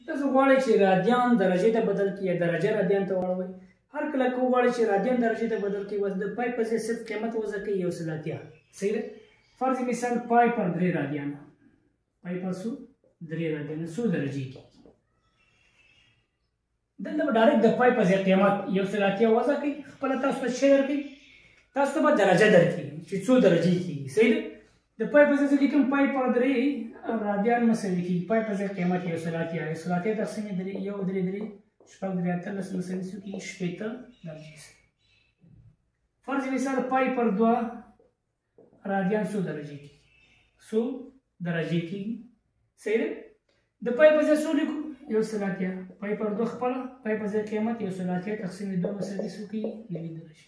تاسو غواړئ چې رادیان درجې ته بدل کړئ یا درجه رادیان ته واړوئ. هر کله که وغواړئ چې رادیان درجې ته بدل کړئ د پای په ځای صرف قیمت وضع کوئ 180. صحیح ده. فرض مثال پای پر 3 رادیان، پای پر څو 3 رادیان څو درجې کېږي. دلته به ډایرکټ د پای په ځای قیمت 180 وضع کوئ. خپله تاسو ته شی درکوي، تاسو ته به درجه درکوي چې څو درجې کېږي. صحیح ده. د پای په ځای زه لیکم پای پر 3 رادیان مساوي کېږي. پای په ځای قیمت 180 تقسیم 3 1 3 3 شپږ 3 18 مساوي څو کېږي 80 درجې. فرض مثال پای پر 2 رادیان څو درجې کېږي 100 درجې کېږي. صحیح ده. د پای په ځای څو لیکو 180. پای پر 2 خپله پای په ځای قیمت 180 تقسیم 2 مساوي څو کېږي 90 درجې.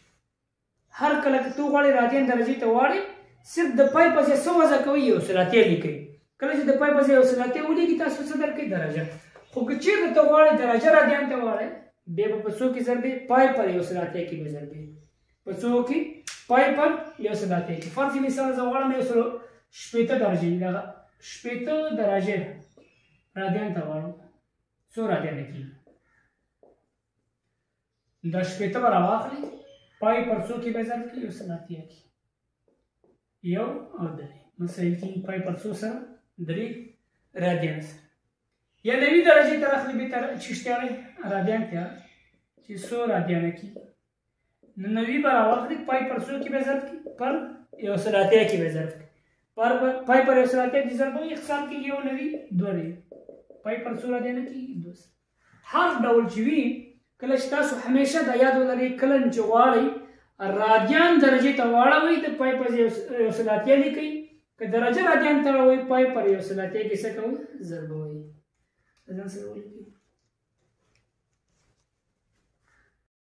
هر کله که ته غواړې رادیان درجې ته واړې صرف د پای په ځای څه وضع کوئ 180 لیکئ. کله چې د پای په ځای 180 ولیکئ تاسو څه درکوي درجه. خو که چېرته ته غواړئ درجه رادیان ته واړئ بیا به په څو کې ضربې پای پر 180 کې به ضربې په څو کې پای پر 180 کې. فرض مثال زه غواړم 180 درجې دغه 80 درجې رادیان ته واړم څو رادیان کېږي. دا 80 به راواخلئ پای پر څو کې به ضرب کړئ 180 کې 1 او 3 مساوي کېږي پای پر څو سره 3 رادیان سره. یا 90 درجې ته راخلئ بېرته چشتیاړئ رادیان ته چې 100 رادیانه کېږي. نو 90 به راواخلئ پای پر څو کې به ضرب کړئ پر 180 کې به ضرب کړئ. پای پر 180 کې ضرب وي اختصار کېږي 1 90 2 پای پر څو رادیانه کېږي 200. هر ډول چې وي کله چې تاسو همیشه دا یاد ولرئ کله چې غواړئ رادیان درجې ته واړوئ د پای پر 180 لیکئ. که درجه رادیان ته واړوئ پای پر 180 کې څه کوئ ضربوئ. ځان سره ولیکئ.